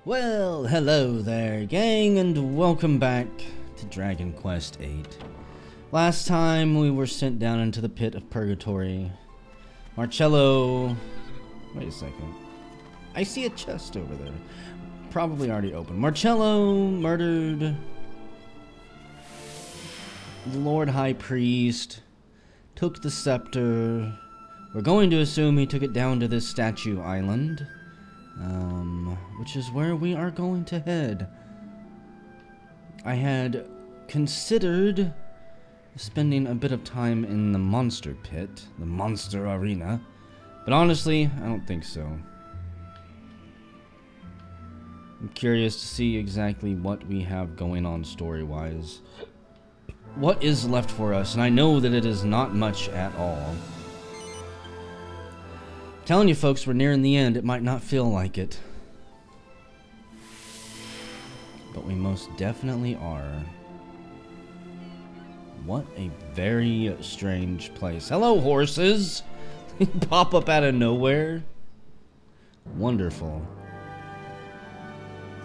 Well, hello there, gang, and welcome back to Dragon Quest VIII. Last time we were sent down into the pit of purgatory. Marcello... Wait a second. I see a chest over there. Probably already open. Marcello murdered the Lord High Priest, took the scepter. We're going to assume he took it down to this statue island. Which is where we are going to head. I had considered spending a bit of time in the monster pit, the monster arena, but honestly, I don't think so. I'm curious to see exactly what we have going on story-wise. What is left for us, and I know that it is not much at all. Telling you folks, we're nearing the end. It might not feel like it, but we most definitely are. What a very strange place. Hello, horses! Pop up out of nowhere. Wonderful.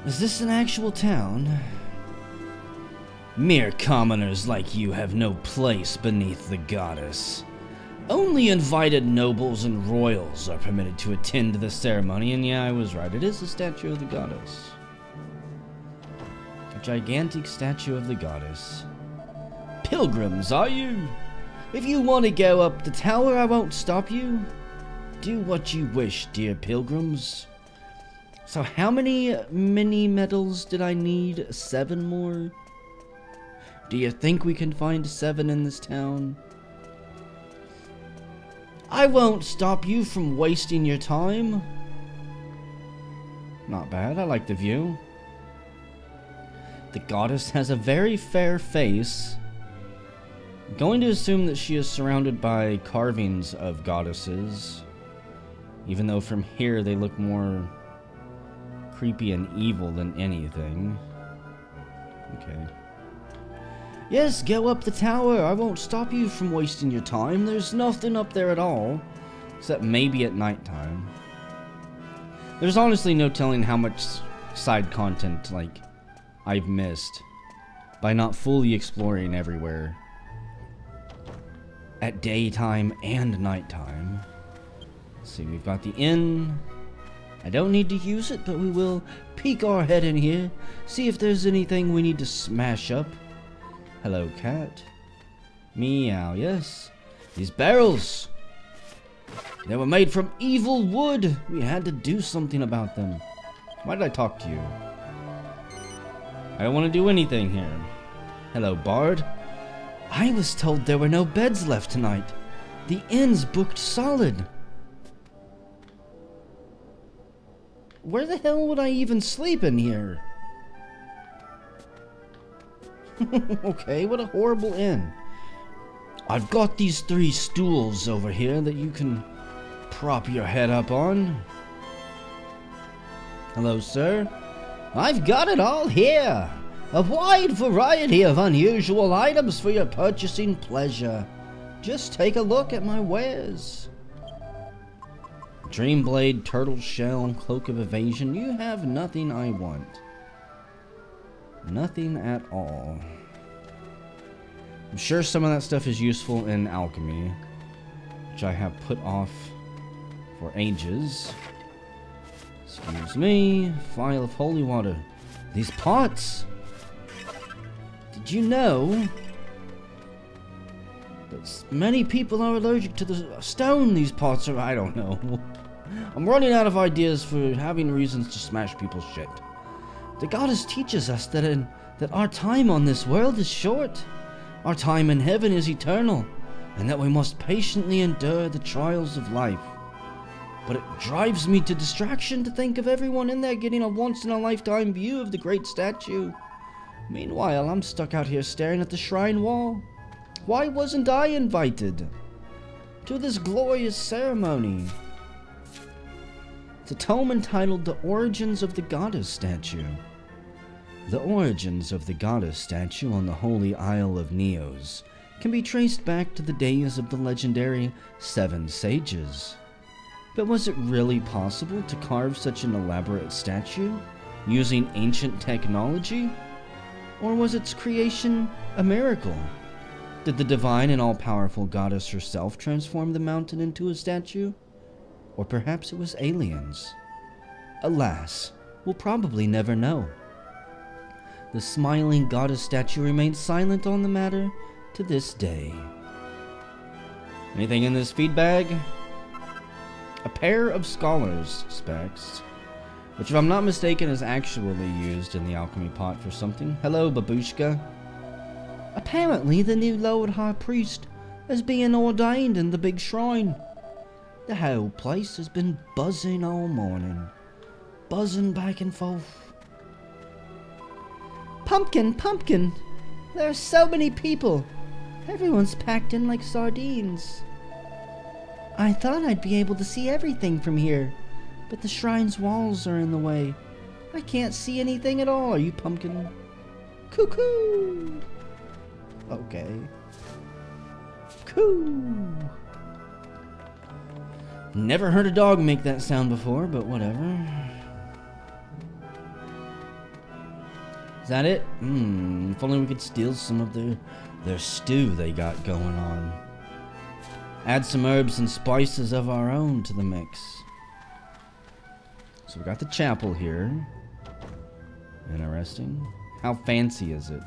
Is this an actual town? Mere commoners like you have no place beneath the goddess. Only invited nobles and royals are permitted to attend the ceremony, and yeah, I was right. It is a statue of the goddess. A gigantic statue of the goddess. Pilgrims, are you? If you want to go up the tower, I won't stop you. Do what you wish, dear pilgrims. So how many mini medals did I need? 7 more? Do you think we can find 7 in this town? I won't stop you from wasting your time. Not bad, I like the view. The goddess has a very fair face. I'm going to assume that she is surrounded by carvings of goddesses, even though from here they look more creepy and evil than anything. Okay. Yes, go up the tower. I won't stop you from wasting your time. There's nothing up there at all, except maybe at nighttime. There's honestly no telling how much side content, like, I've missed by not fully exploring everywhere at daytime and nighttime. Let's see, we've got the inn. I don't need to use it, but we will peek our head in here, see if there's anything we need to smash up. Hello, cat. Meow, yes. These barrels. They were made from evil wood. We had to do something about them. Why did I talk to you? I don't want to do anything here. Hello, bard. I was told there were no beds left tonight. The inn's booked solid. Where the hell would I even sleep in here? Okay, what a horrible inn. I've got these 3 stools over here that you can prop your head up on. Hello, sir. I've got it all here. A wide variety of unusual items for your purchasing pleasure. Just take a look at my wares. Dreamblade, turtle shell, cloak of evasion. You have nothing I want. Nothing at all. I'm sure some of that stuff is useful in alchemy, which I have put off for ages. Excuse me. Phial of holy water. These pots! Did you know that many people are allergic to the stone these pots are? I don't know. I'm running out of ideas for having reasons to smash people's shit. The goddess teaches us that our time on this world is short. Our time in heaven is eternal, and that we must patiently endure the trials of life. But it drives me to distraction to think of everyone in there getting a once-in-a-lifetime view of the great statue. Meanwhile, I'm stuck out here staring at the shrine wall. Why wasn't I invited to this glorious ceremony? It's a tome entitled The Origins of the Goddess Statue. The origins of the goddess statue on the holy Isle of Neos can be traced back to the days of the legendary 7 Sages. But was it really possible to carve such an elaborate statue? using ancient technology? Or was its creation a miracle? Did the divine and all-powerful goddess herself transform the mountain into a statue? Or perhaps it was aliens? Alas, we'll probably never know. The smiling goddess statue remains silent on the matter to this day. Anything in this feed bag? A pair of scholar's specs, which if I'm not mistaken is actually used in the alchemy pot for something. Hello, babushka. Apparently the new Lord High Priest is being ordained in the big shrine. The whole place has been buzzing all morning. Buzzing back and forth. Pumpkin, pumpkin! There are so many people. Everyone's packed in like sardines. I thought I'd be able to see everything from here, but the shrine's walls are in the way. I can't see anything at all. Are you pumpkin? Cuckoo! Okay. Coo! Never heard a dog make that sound before, but whatever. Is that it? If only we could steal some of their stew they got going on. Add some herbs and spices of our own to the mix. So we got the chapel here. Interesting. How fancy is it?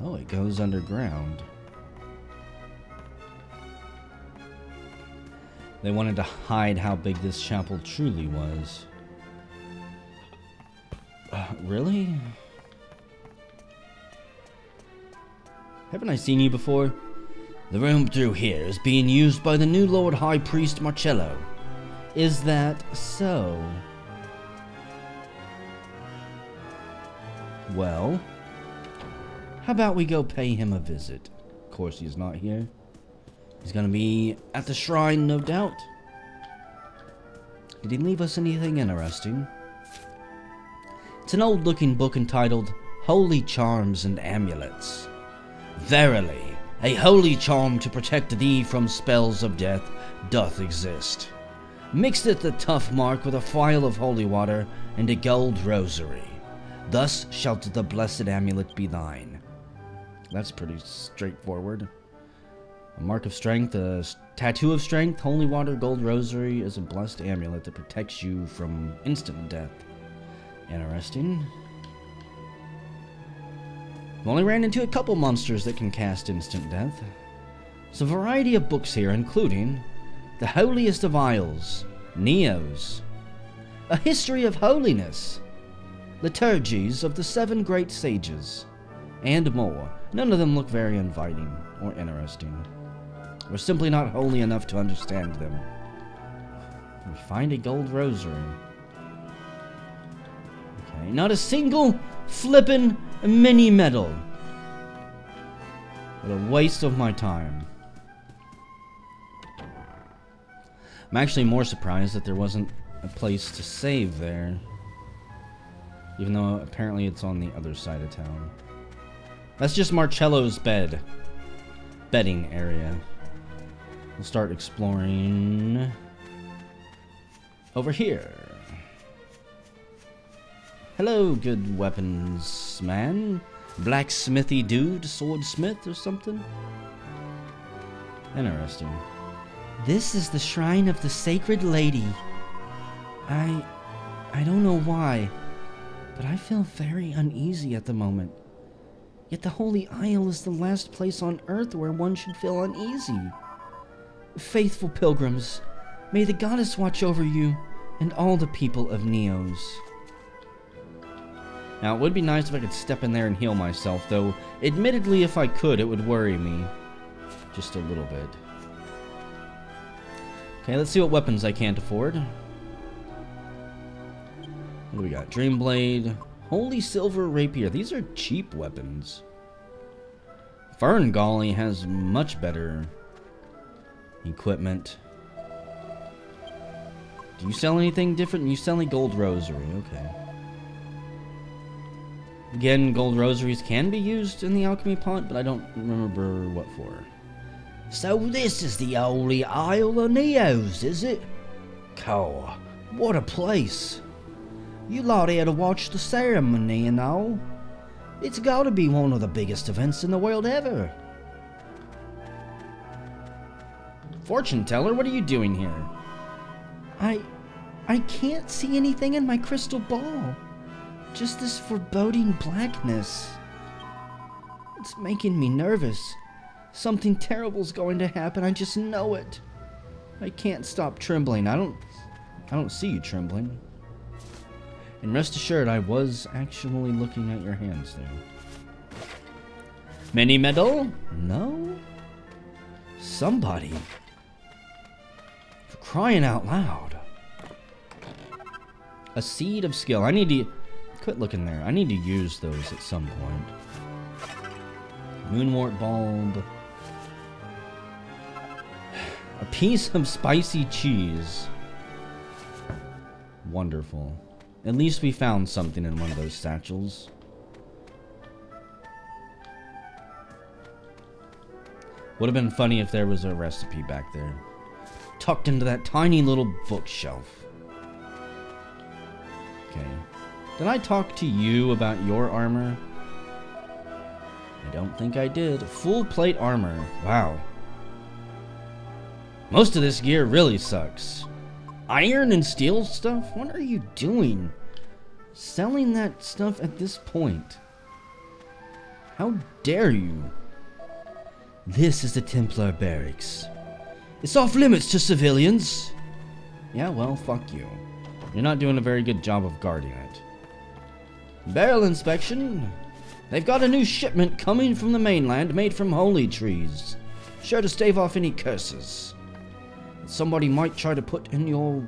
Oh, it goes underground. They wanted to hide how big this chapel truly was. Really? Haven't I seen you before? The room through here is being used by the new Lord High Priest Marcello. Is that so? Well, how about we go pay him a visit? Of course he's not here. He's gonna be at the shrine, no doubt. Did he leave us anything interesting? It's an old-looking book entitled Holy Charms and Amulets. Verily, a holy charm to protect thee from spells of death doth exist. Mixeth the tough mark with a phial of holy water and a gold rosary. Thus shalt the blessed amulet be thine. That's pretty straightforward. A mark of strength, a tattoo of strength, holy water, gold rosary is a blessed amulet that protects you from instant death. Interesting. I've only ran into a couple monsters that can cast instant death. There's a variety of books here, including The Holiest of Isles, Neos, A History of Holiness, Liturgies of the Seven Great Sages, and more. None of them look very inviting or interesting. We're simply not holy enough to understand them. We find a gold rosary. Okay, not a single flippin' mini medal. What a waste of my time. I'm actually more surprised that there wasn't a place to save there. Even though apparently it's on the other side of town. That's just Marcello's bedding area. We'll start exploring over here. Hello, good weapons man. Blacksmithy dude, swordsmith or something. Interesting. This is the shrine of the Sacred Lady. I don't know why, but I feel very uneasy at the moment. Yet the Holy Isle is the last place on earth where one should feel uneasy. Faithful pilgrims, may the goddess watch over you and all the people of Neos. Now, it would be nice if I could step in there and heal myself, though admittedly, if I could, it would worry me. Just a little bit. Okay, let's see what weapons I can't afford. What do we got? Dream Blade. Holy Silver Rapier. These are cheap weapons. Fern Golly has much better equipment. Do you sell anything different? You sell a gold rosary. Okay. Again, gold rosaries can be used in the alchemy pot, but I don't remember what for. So this is the Holy Isle of Neos, is it? Cool. What a place. You lot here to watch the ceremony and all. It's gotta be one of the biggest events in the world ever. Fortune teller, what are you doing here? I can't see anything in my crystal ball. Just this foreboding blackness. It's making me nervous. Something terrible's going to happen, I just know it. I can't stop trembling. I don't see you trembling. And rest assured, I was actually looking at your hands there. Mini medal? No? Somebody. For crying out loud. A seed of skill. I need to... Quit looking there. I need to use those at some point. Moonwort bulb. A piece of spicy cheese. Wonderful. At least we found something in one of those satchels. Would have been funny if there was a recipe back there. Tucked into that tiny little bookshelf. Okay. Did I talk to you about your armor? I don't think I did. Full plate armor. Wow. Most of this gear really sucks. Iron and steel stuff? What are you doing? Selling that stuff at this point? How dare you? This is the Templar barracks. It's off limits to civilians. Yeah, well, fuck you. You're not doing a very good job of guarding it. Barrel inspection. They've got a new shipment coming from the mainland made from holy trees. Sure to stave off any curses. Somebody might try to put in your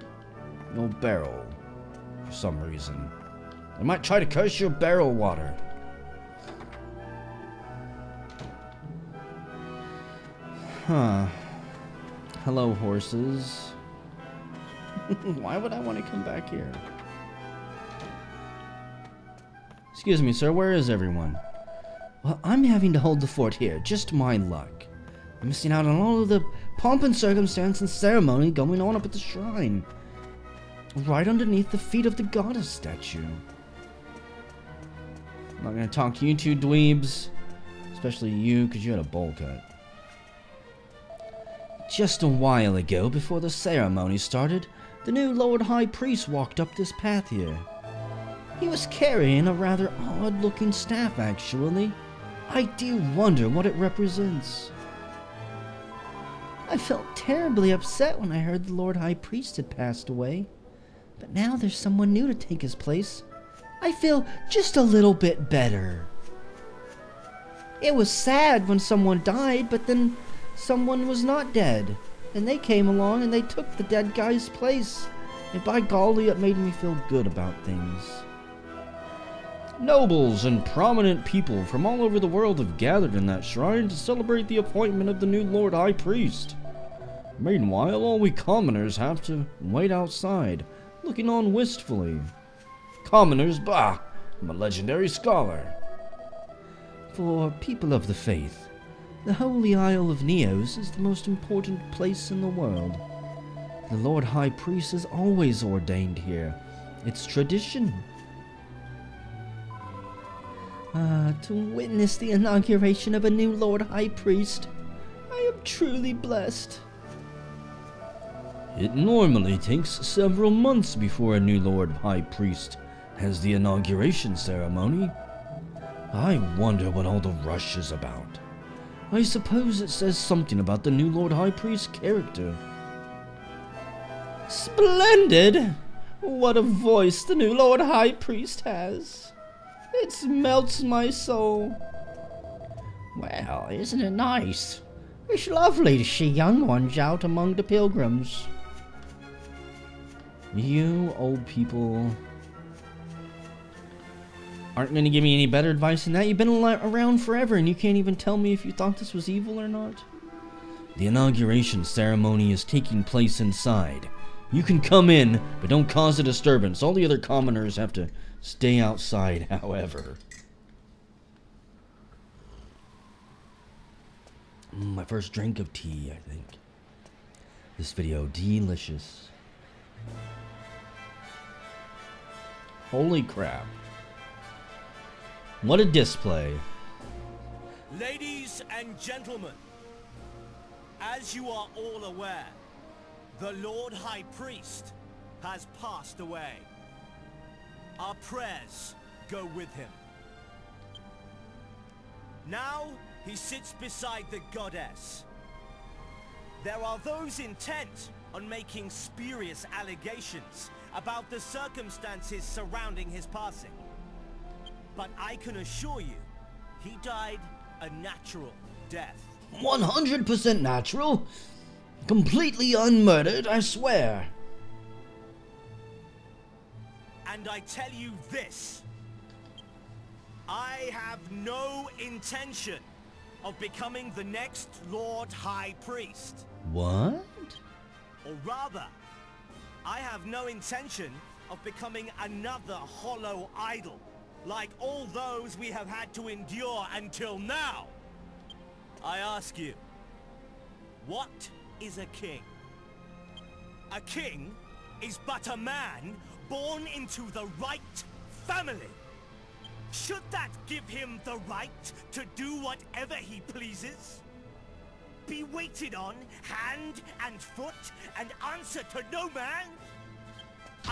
barrel for some reason. They might try to curse your barrel water. Huh. Hello, horses. Why would I want to come back here? Excuse me, sir, where is everyone? Well, I'm having to hold the fort here. Just my luck. I'm missing out on all of the pomp and circumstance and ceremony going on up at the shrine. Right underneath the feet of the goddess statue. I'm not going to talk to you two dweebs. Especially you, because you had a bowl cut. Just a while ago, before the ceremony started, the new Lord High Priest walked up this path here. He was carrying a rather odd-looking staff, actually. I do wonder what it represents. I felt terribly upset when I heard the Lord High Priest had passed away. But now there's someone new to take his place. I feel just a little bit better. It was sad when someone died, but then someone was not dead. And they came along and they took the dead guy's place. And by golly, it made me feel good about things. Nobles and prominent people from all over the world have gathered in that shrine to celebrate the appointment of the new Lord High Priest. Meanwhile, all we commoners have to wait outside, looking on wistfully. Commoners, bah! I'm a legendary scholar. For people of the faith, the Holy Isle of Neos is the most important place in the world. The Lord High Priest is always ordained here. It's tradition. To witness the inauguration of a new Lord High Priest, I am truly blessed. It normally takes several months before a new Lord High Priest has the inauguration ceremony. I wonder what all the rush is about. I suppose it says something about the new Lord High Priest's character. Splendid! What a voice the new Lord High Priest has. It melts my soul. Well, isn't it nice? It's lovely to see young ones out among the pilgrims. You old people aren't going to give me any better advice than that. You've been around forever and you can't even tell me if you thought this was evil or not. The inauguration ceremony is taking place inside. You can come in, but don't cause a disturbance. All the other commoners have to stay outside, however. My first drink of tea, I think. This video, delicious. Holy crap. What a display. Ladies and gentlemen, as you are all aware, the Lord High Priest has passed away. Our prayers go with him. Now he sits beside the goddess. There are those intent on making spurious allegations about the circumstances surrounding his passing. But I can assure you, he died a natural death. 100% natural. Completely unmurdered, I swear. And I tell you this, I have no intention of becoming the next Lord High Priest. What? Or rather, I have no intention of becoming another hollow idol, like all those we have had to endure until now. I ask you, what is a king? A king is but a man born into the right family. Should that give him the right to do whatever he pleases? Be waited on hand and foot and answer to no man?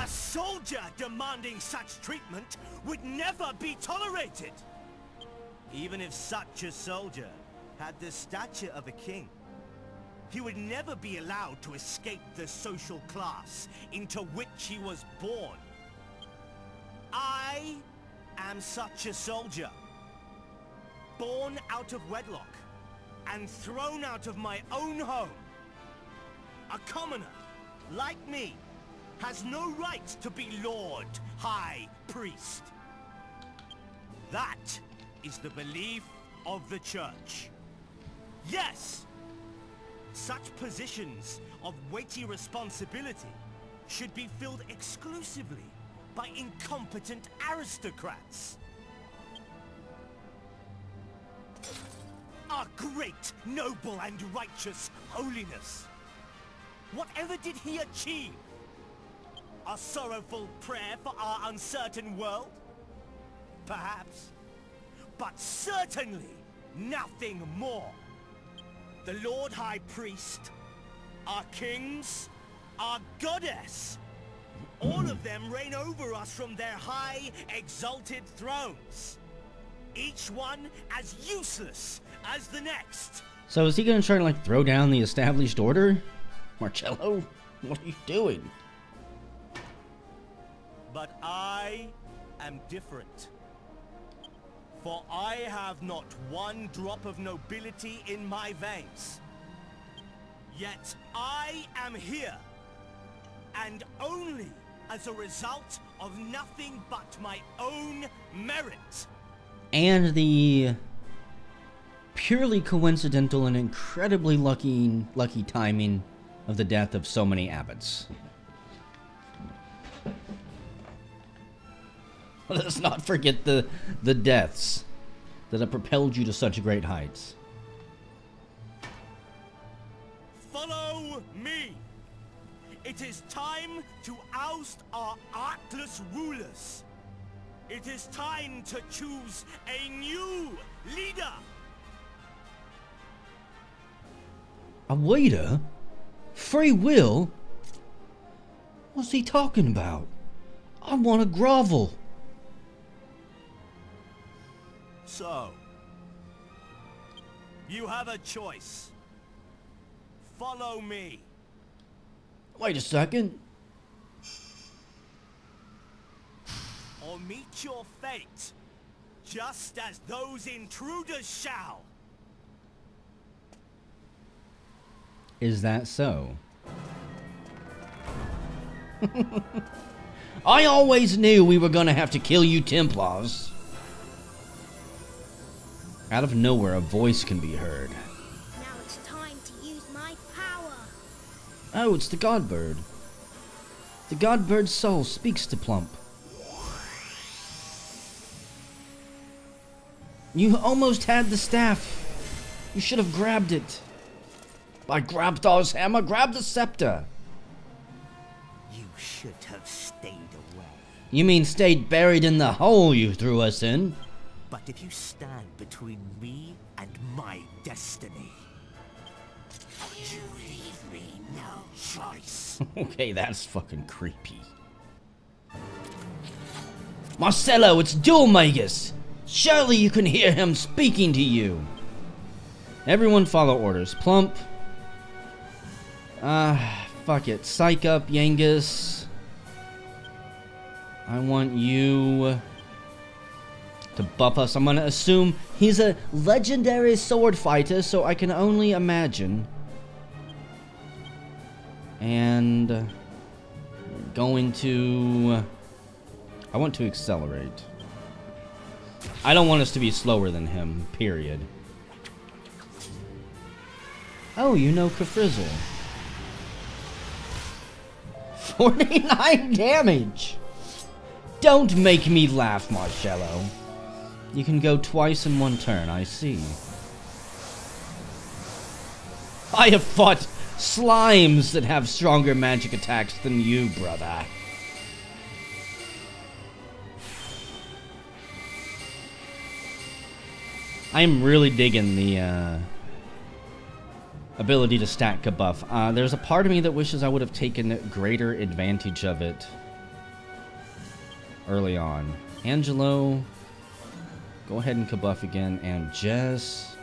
A soldier demanding such treatment would never be tolerated. Even if such a soldier had the stature of a king, he would never be allowed to escape the social class into which he was born. I am such a soldier, born out of wedlock and thrown out of my own home. A commoner, like me, has no right to be Lord High Priest. That is the belief of the Church. Yes, such positions of weighty responsibility should be filled exclusively by incompetent aristocrats. Our great, noble, and righteous holiness. Whatever did he achieve? A sorrowful prayer for our uncertain world? Perhaps. But certainly nothing more. The Lord High Priest, our kings, our goddess, all of them reign over us from their high, exalted thrones. Each one as useless as the next. So is he gonna try to like throw down the established order? Marcello, what are you doing? But I am different. For I have not one drop of nobility in my veins. Yet I am here, and only as a result of nothing but my own merit. And the purely coincidental and incredibly lucky timing of the death of so many abbots. Let us not forget the deaths that have propelled you to such great heights. Follow me. It is time to oust our artless rulers. It is time to choose a new leader. A leader? Free will? What's he talking about? I want to grovel. So, you have a choice. Follow me. Wait a second. Or meet your fate, just as those intruders shall. Is that so? I always knew we were gonna have to kill you Templars. Out of nowhere, a voice can be heard. Now it's time to use my power. Oh, it's the Godbird. The Godbird's soul speaks to Plump. You almost had the staff. You should have grabbed it. By Grabthar's hammer, grab the scepter. You should have stayed away. You mean stayed buried in the hole you threw us in? But if you stand between me and my destiny, you leave me no choice. Okay, that's fucking creepy. Marcello, it's Duel Magus! Surely you can hear him speaking to you! Everyone follow orders. Plump. Fuck it. Psych up, Yangus. I want you to buff us. I'm gonna assume he's a legendary sword fighter, so I can only imagine. And going to... I want to accelerate. I don't want us to be slower than him, period. Oh, you know Kafrizzle. 49 damage! Don't make me laugh, Marcello. You can go twice in one turn, I see. I have fought slimes that have stronger magic attacks than you, brother. I am really digging the ability to stack a buff. There's a part of me that wishes I would have taken greater advantage of it early on. Angelo, go ahead and kabuff again, and Jess.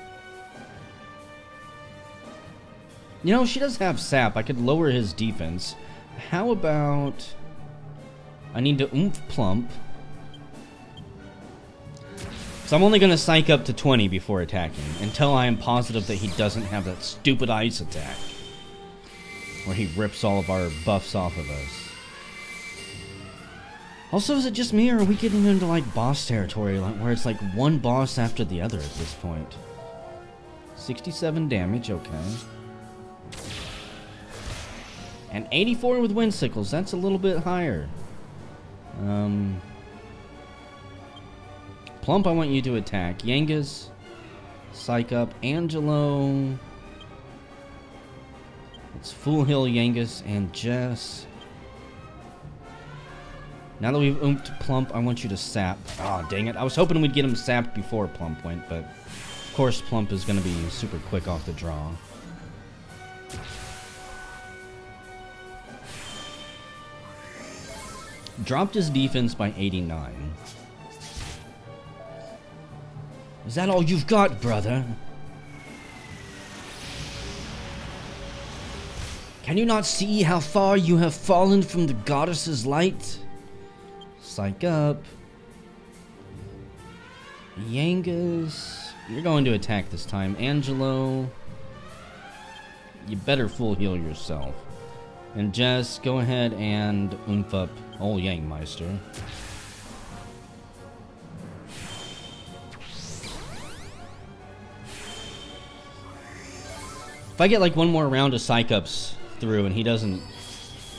You know, she does have sap. I could lower his defense. How about... I need to oomph plump. So I'm only going to psych up to 20 before attacking, until I am positive that he doesn't have that stupid ice attack, where he rips all of our buffs off of us. Also, is it just me, or are we getting into, like, boss territory, like, where it's, like, one boss after the other at this point? 67 damage, okay. And 84 with wind sickles, that's a little bit higher. Plump, I want you to attack. Yangas, psych up. Angelo. Let's full heal Yangas and Jess. Now that we've oomped Plump, I want you to sap. Oh, dang it. I was hoping we'd get him sapped before Plump went, but of course Plump is going to be super quick off the draw. Dropped his defense by 89. Is that all you've got, brother? Can you not see how far you have fallen from the goddess's light? Psych up. Yangas. You're going to attack this time. Angelo. You better full heal yourself. And Jess, go ahead and oomph up old Yangmeister. If I get like one more round of psych-ups through and he doesn't...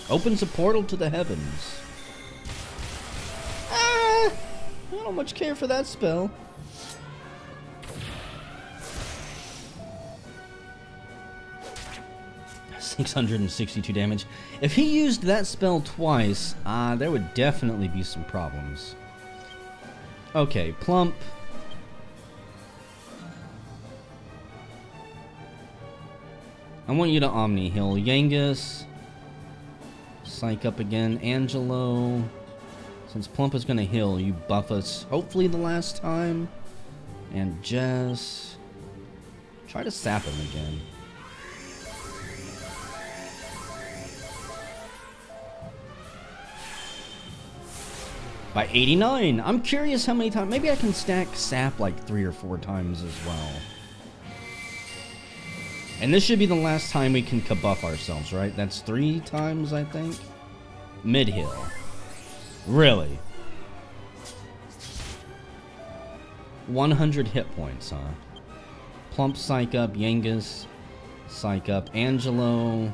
Opens a portal to the heavens. I don't much care for that spell. $662 damage. If he used that spell twice, there would definitely be some problems. Okay, Plump. I want you to Omni heal Yangas. Psych up again. Angelo. Since Plump is going to heal, you buff us hopefully the last time. And Jess. Try to sap him again. By 89. I'm curious how many times. Maybe I can stack sap like 3 or 4 times as well. And this should be the last time we can kabuff ourselves, right? That's 3 times, I think. Mid-heal. Really? 100 hit points, huh? Plump, psych up. Yangas, psych up. Angelo.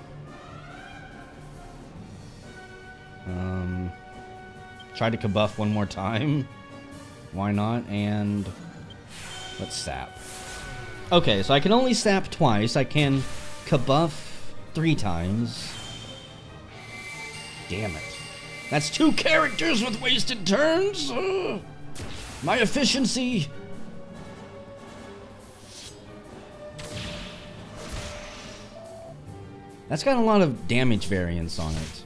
Try to kabuff one more time. Why not? And let's sap. Okay, so I can only sap twice. I can kabuff 3 times. Damn it. That's 2 characters with wasted turns. My efficiency. That's got a lot of damage variance on it.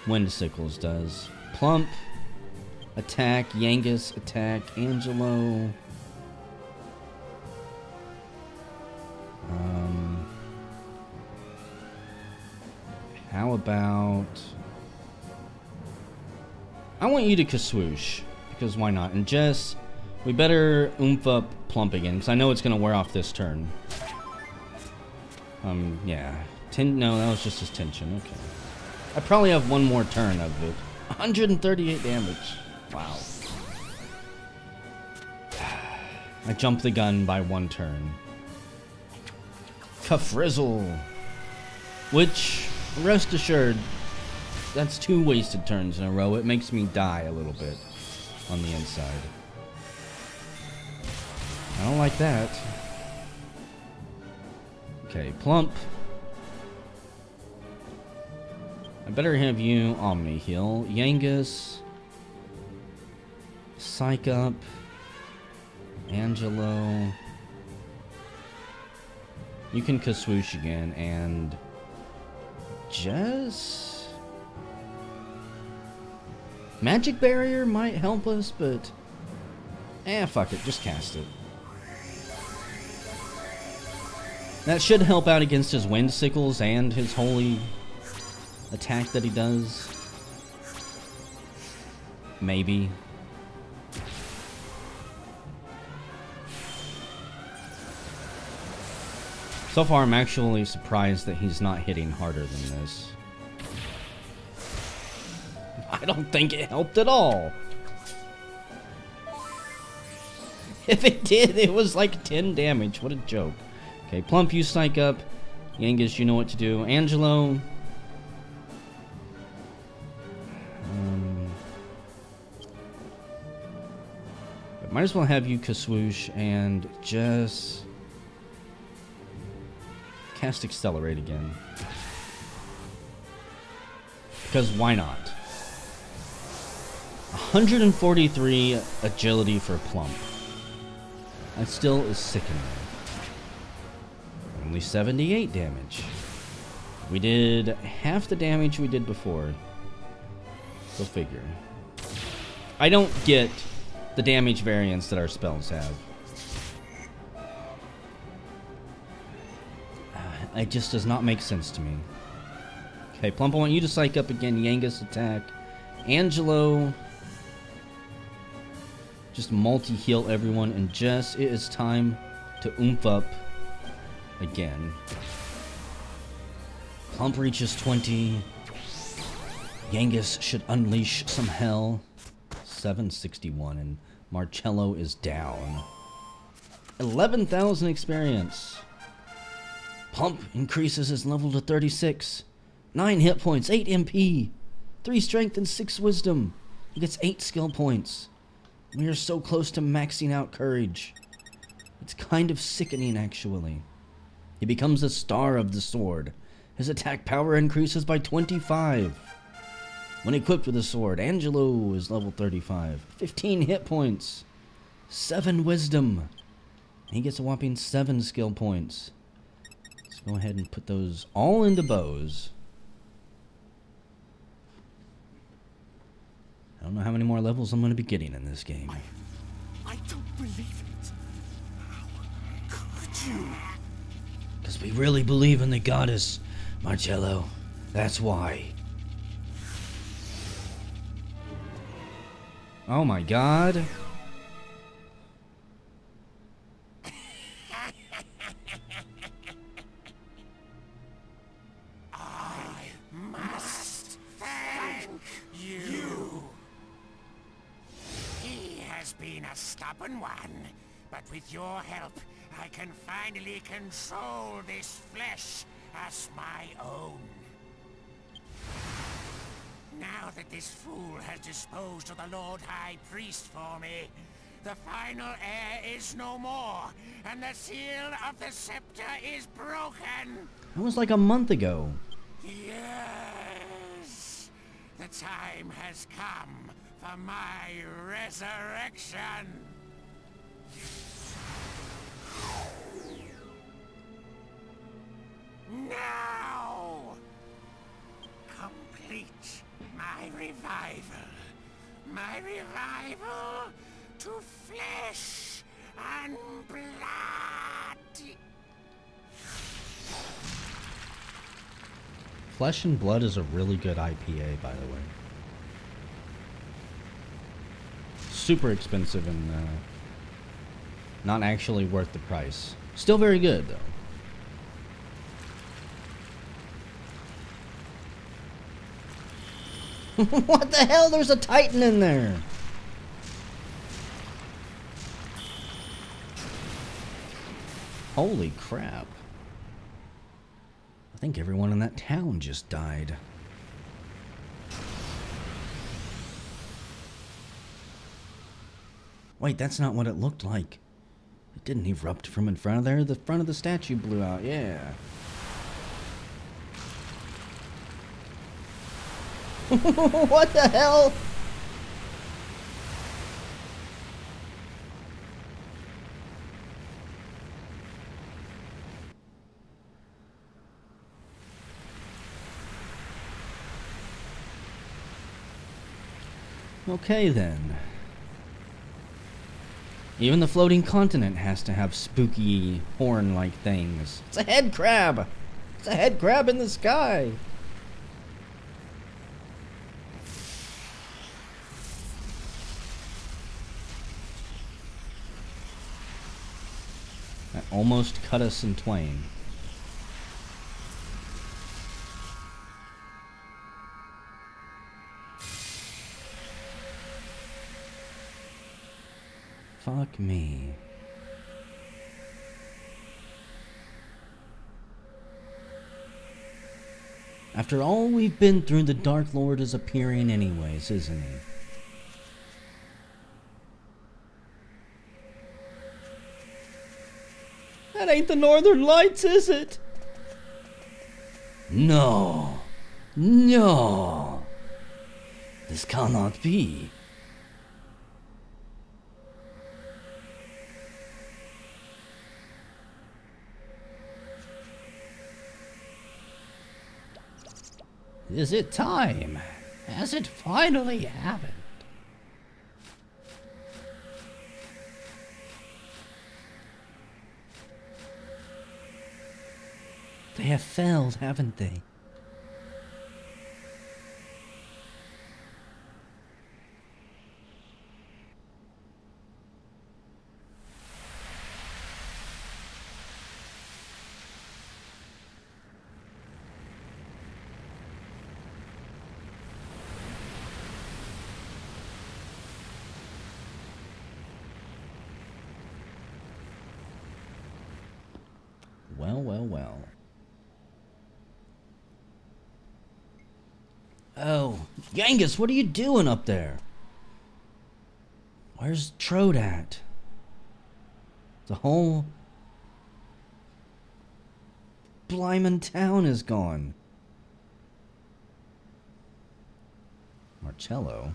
Windsickles does. Plump, attack, Yangus, attack, Angelo. How about... I want you to Kaswoosh, because why not? And Jess, we better oomph up Plump again, because I know it's going to wear off this turn. Yeah. No, that was just his tension. Okay. I probably have one more turn of it. 138 damage. Wow. I jumped the gun by 1 turn. Kafrizzle. Which, rest assured, that's 2 wasted turns in a row. It makes me die a little bit on the inside. I don't like that. Okay, Plump. I better have you Omni Heal. Yangus. Psych Up. Angelo. You can Kaswoosh again, and Jess? Magic Barrier might help us, but fuck it, just cast it. That should help out against his Windsickles and his holy attack that he does. Maybe. So far, I'm actually surprised that he's not hitting harder than this. I don't think it helped at all. If it did, it was like 10 damage. What a joke. Okay, Plump, you Psych Up. Yangus, you know what to do. Angelo. Might as well have you Kaswoosh and just cast Accelerate again. Because why not? 143 agility for Plump. That still is sickening. Only 78 damage. We did half the damage we did before. Go figure. I don't get the damage variance that our spells have. It just does not make sense to me. Okay, Plump, I want you to Psych Up again. Yangus attack. Angelo. Just multi-heal everyone. And Jess, it is time to oomph up again. Plump reaches 20. Yangus should unleash some hell. 761, and Marcello is down. 11,000 experience. Plump increases his level to 36. 9 hit points, 8 MP, 3 strength, and 6 wisdom. He gets 8 skill points. We are so close to maxing out courage. It's kind of sickening, actually. He becomes the star of the sword. His attack power increases by 25. When equipped with a sword, Angelo is level 35. 15 hit points. 7 wisdom. He gets a whopping 7 skill points. Let's go ahead and put those all into bows. I don't know how many more levels I'm going to be getting in this game. I don't believe it. How could you? Because we really believe in the goddess, Marcello. That's why. Oh my god. I must thank you. He has been a stubborn one, but with your help, I can finally control this flesh as my own. Now that this fool has disposed of the Lord High Priest for me, the final heir is no more, and the seal of the scepter is broken. That was like a month ago. Yes, The time has come for my resurrection. Now! Complete my revival. My revival to flesh and blood. Flesh and Blood is a really good IPA, by the way. Super expensive and not actually worth the price. Still very good, though. What the hell? There's a Titan in there. Holy crap. I think everyone in that town just died. Wait, that's not what it looked like. It didn't erupt from in front of there. The front of the statue blew out, yeah. What the hell? Okay then. Even the floating continent has to have spooky horn-like things. It's a head crab! It's a head crab in the sky! That almost cut us in twain. Fuck me. After all we've been through, the Dark Lord is appearing anyways, isn't he? That ain't the Northern Lights, is it? No. No. This cannot be. Is it time? Has it finally happened? They have failed, haven't they? Well, well, well. Oh, Genghis, what are you doing up there? Where's Trode at? The whole Blyman town is gone. Marcello.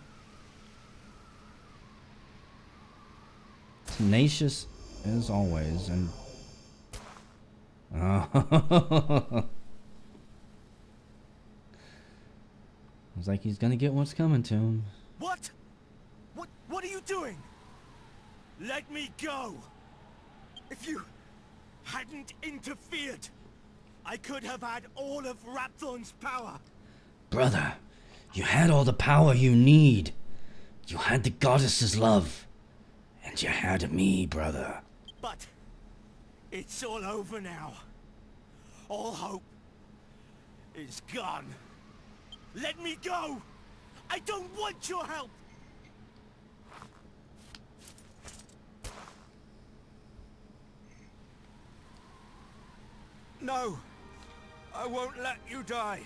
Tenacious as always, and Looks like he's gonna get what's coming to him. What? What are you doing? Let me go! If you hadn't interfered, I could have had all of Rapthorn's power. Brother, you had all the power you need. You had the goddess's love. And you had me, brother. But it's all over now. All hope is gone. Let me go! I don't want your help! No! I won't let you die.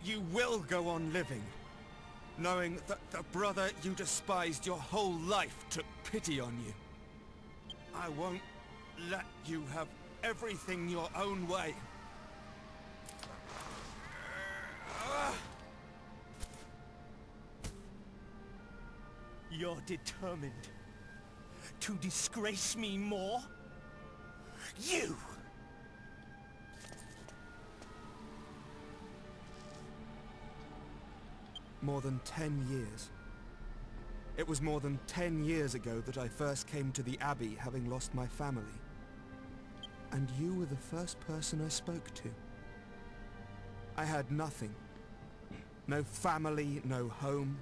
You will go on living, knowing that the brother you despised your whole life took pity on you. I won't let you have everything your own way. You're determined to disgrace me more? You! More than 10 years. It was more than 10 years ago that I first came to the Abbey, having lost my family. And you were the first person I spoke to. I had nothing. No family, no home.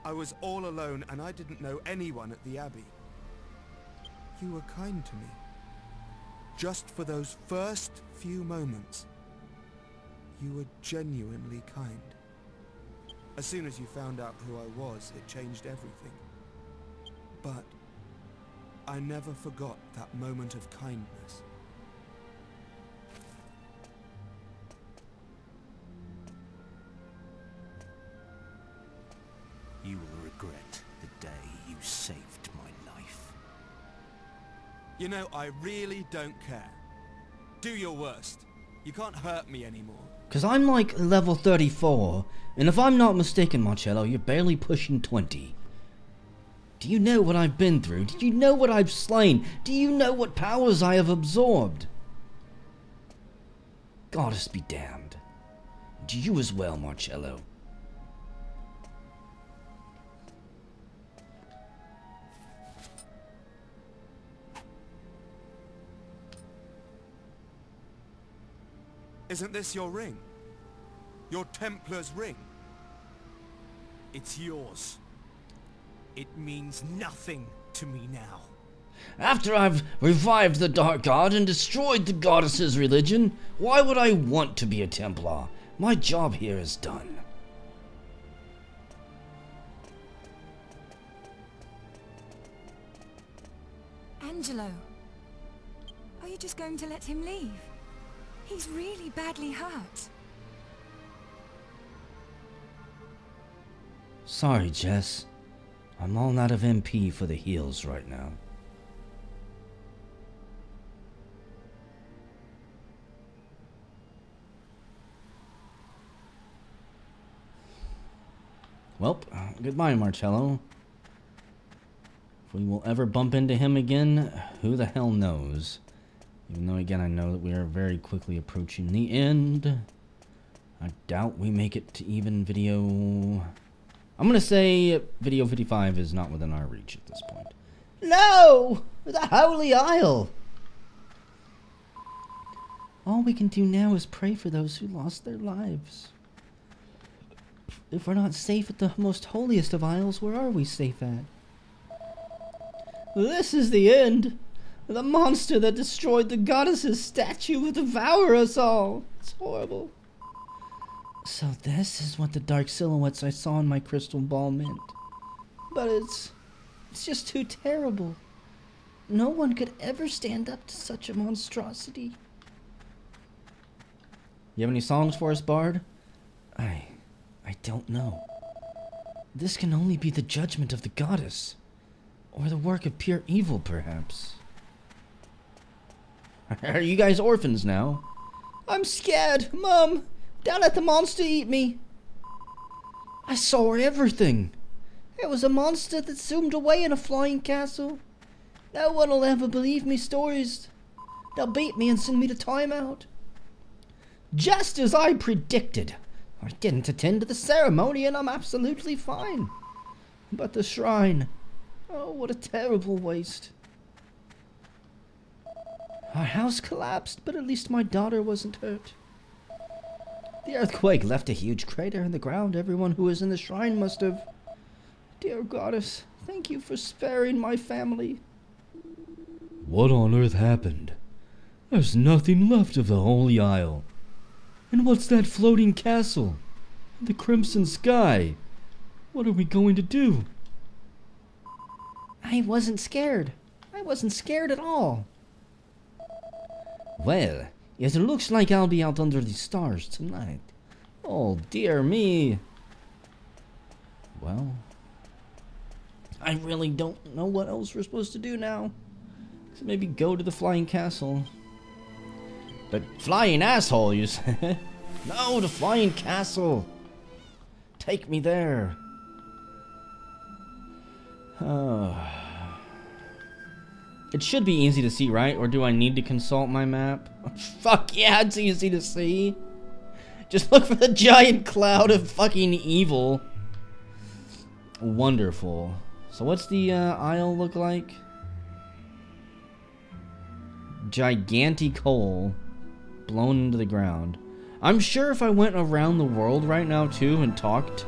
I was all alone and I didn't know anyone at the Abbey. You were kind to me. Just for those first few moments. You were genuinely kind. As soon as you found out who I was, it changed everything. But I never forgot that moment of kindness. You will regret the day you saved my life. You know, I really don't care. Do your worst. You can't hurt me anymore. Because I'm like level 34, and if I'm not mistaken, Marcello, you're barely pushing 20. Do you know what I've been through? Do you know what I've slain? Do you know what powers I have absorbed? Goddess be damned. Do you as well, Marcello? Isn't this your ring? Your Templar's ring? It's yours. It means nothing to me now. After I've revived the Dark God and destroyed the goddess's religion, why would I want to be a Templar? My job here is done. Angelo, are you just going to let him leave? He's really badly hurt. Sorry, Jess. I'm all out of MP for the heals right now. Well, goodbye, Marcello. If we will ever bump into him again, who the hell knows? Even though, again, I know that we are very quickly approaching the end. I doubt we make it to even video... I'm going to say video 55 is not within our reach at this point. No! The Holy Isle! All we can do now is pray for those who lost their lives. If we're not safe at the most holiest of isles, where are we safe at? This is the end. The monster that destroyed the goddess's statue will devour us all. It's horrible. So this is what the dark silhouettes I saw in my crystal ball meant. But it's just too terrible. No one could ever stand up to such a monstrosity. You have any songs for us, Bard? I don't know. This can only be the judgment of the goddess. Or the work of pure evil, perhaps. Are you guys orphans now? I'm scared, Mom. Don't let the monster eat me. I saw everything. It was a monster that zoomed away in a flying castle. No one will ever believe me stories. They'll beat me and send me to timeout. Just as I predicted. I didn't attend to the ceremony and I'm absolutely fine. But the shrine. Oh, what a terrible waste. Our house collapsed, but at least my daughter wasn't hurt. The earthquake left a huge crater in the ground. Everyone who was in the shrine must have... Dear goddess, thank you for sparing my family. What on earth happened? There's nothing left of the Holy Isle. And what's that floating castle? The crimson sky? What are we going to do? I wasn't scared. I wasn't scared at all. Well, it looks like I'll be out under the stars tonight. Oh, dear me. Well, I really don't know what else we're supposed to do now. So maybe go to the flying castle. The flying asshole, you say? No, the flying castle. Take me there. It should be easy to see, right? Or do I need to consult my map? Fuck yeah, it's easy to see. Just look for the giant cloud of fucking evil. Wonderful. So what's the aisle look like? Gigantic hole blown into the ground. I'm sure if I went around the world right now too and talked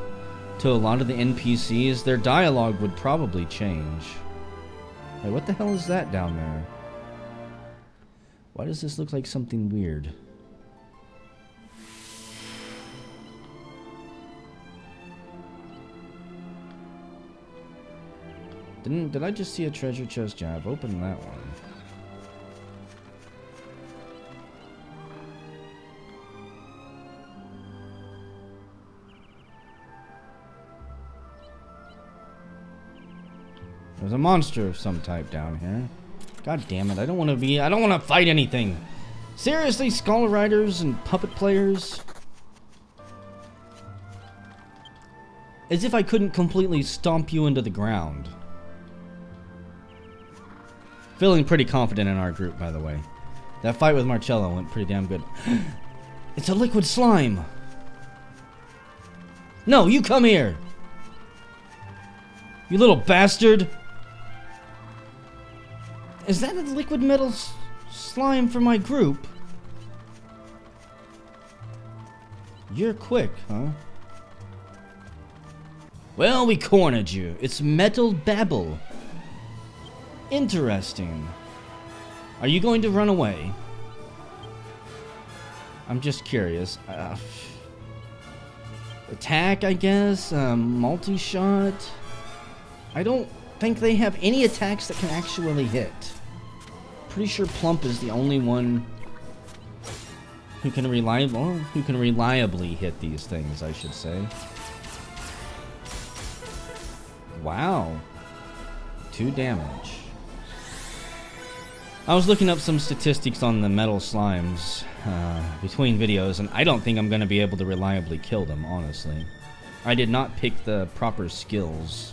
to a lot of the NPCs, their dialogue would probably change. Hey, what the hell is that down there? Why does this look like something weird? Did I just see a treasure chest? Yeah, I've opened that one. There's a monster of some type down here. God damn it, I don't want to fight anything. Seriously, Skull Riders and puppet players? As if I couldn't completely stomp you into the ground. Feeling pretty confident in our group, by the way. That fight with Marcello went pretty damn good. It's a liquid slime! No, you come here! You little bastard! Is that a liquid metal slime for my group? You're quick, huh? Well, we cornered you. It's Metal Babble. Interesting. Are you going to run away? I'm just curious. Attack, I guess? Multi-shot? I don't think they have any attacks that can actually hit. Pretty sure Plump is the only one who can reliably hit these things, I should say. Wow. 2 damage. I was looking up some statistics on the metal slimes between videos, and I don't think I'm going to be able to reliably kill them, honestly. I did not pick the proper skills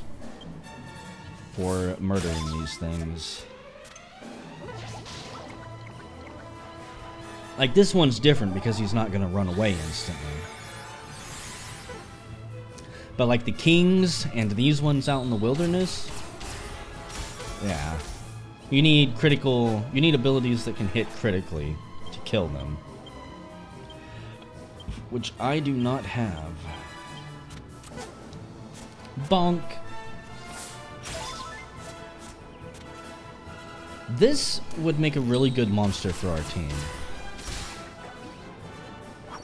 for murdering these things. Like, this one's different because he's not going to run away instantly. But like the kings and these ones out in the wilderness, yeah. You need abilities that can hit critically to kill them. Which I do not have. Bonk. This would make a really good monster for our team.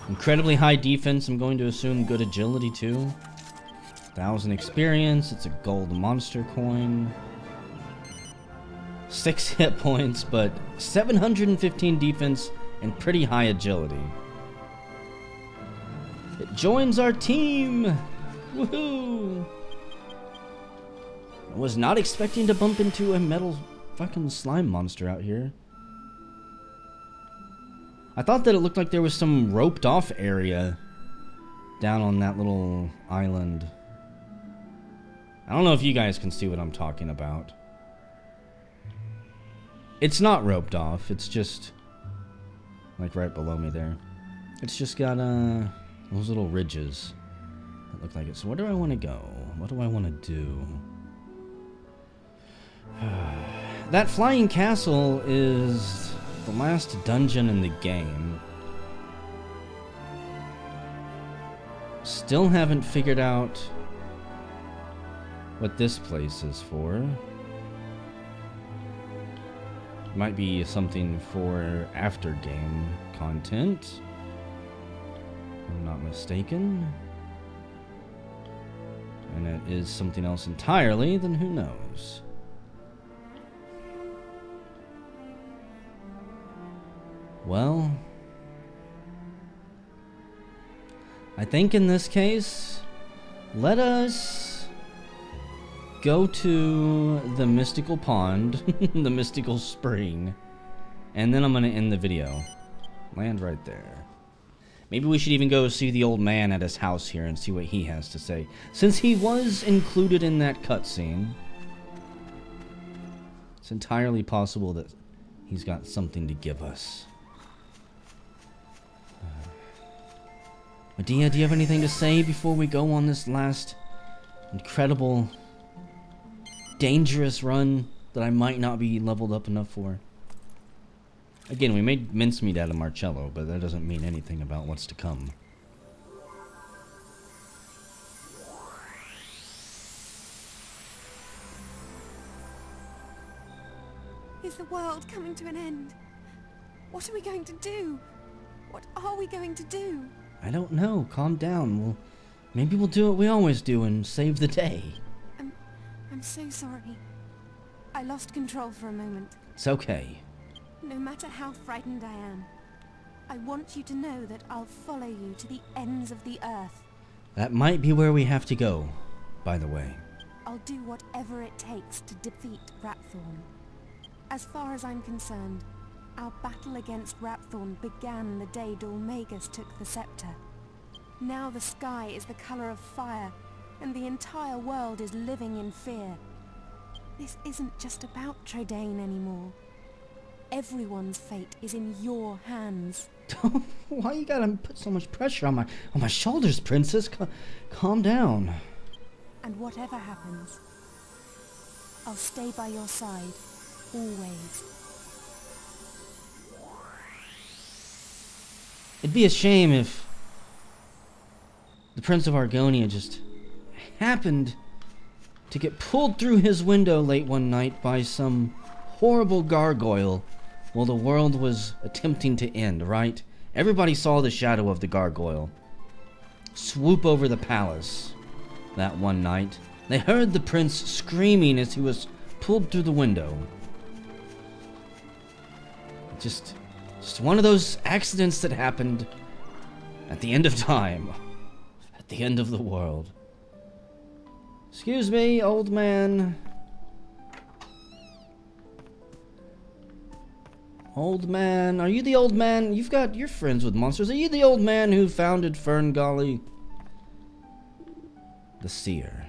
Incredibly high defense, I'm going to assume good agility too. 1,000 experience, it's a gold monster coin. 6 hit points, but 715 defense and pretty high agility. It joins our team! Woohoo! I was not expecting to bump into a metal fucking slime monster out here. I thought that it looked like there was some roped off area down on that little island. I don't know if you guys can see what I'm talking about. It's not roped off, it's just like right below me there. It's just got those little ridges that look like it. So where do I want to go? What do I want to do? That flying castle is the last dungeon in the game. Still haven't figured out what this place is for. Might be something for after game content, if I'm not mistaken. And it is something else entirely, then who knows? Well, I think in this case, let us go to the mystical pond, the mystical spring, and then I'm going to end the video. Land right there. Maybe we should even go see the old man at his house here and see what he has to say, since he was included in that cutscene. It's entirely possible that he's got something to give us. Medea, do you have anything to say before we go on this last incredible, dangerous run that I might not be leveled up enough for? Again, we made mincemeat out of Marcello, but that doesn't mean anything about what's to come. Is the world coming to an end? What are we going to do? What are we going to do? I don't know. Calm down. Maybe we'll do what we always do and save the day. I'm so sorry. I lost control for a moment. It's okay. No matter how frightened I am, I want you to know that I'll follow you to the ends of the earth. That might be where we have to go, by the way. I'll do whatever it takes to defeat Rapthorn. As far as I'm concerned, our battle against Rapthorn began the day Dormagus took the scepter. Now the sky is the color of fire, and the entire world is living in fear. This isn't just about Trodaine anymore. Everyone's fate is in your hands. Why you gotta put so much pressure on my shoulders, Princess? Calm down. And whatever happens, I'll stay by your side, always. It'd be a shame if the Prince of Argonia just happened to get pulled through his window late one night by some horrible gargoyle while the world was attempting to end, right? Everybody saw the shadow of the gargoyle swoop over the palace that one night. They heard the prince screaming as he was pulled through the window. Just one of those accidents that happened at the end of time, at the end of the world. Excuse me, old man. Old man, are you the old man? You're friends with monsters. Are you the old man who founded Ferngully? The seer.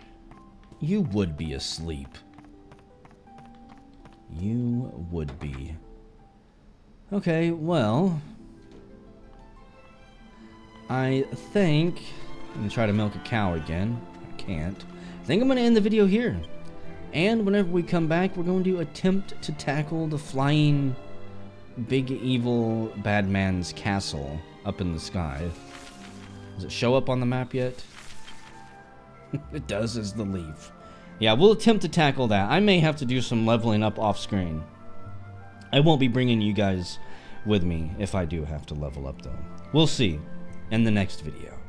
You would be asleep. You would be. Okay, well, I think I'm gonna try to milk a cow again. I can't. I think I'm gonna end the video here. And whenever we come back, we're going to attempt to tackle the flying big evil bad man's castle up in the sky. Does it show up on the map yet? It does, as the leaf. Yeah, we'll attempt to tackle that. I may have to do some leveling up off screen. I won't be bringing you guys with me if I do have to level up, though. We'll see in the next video.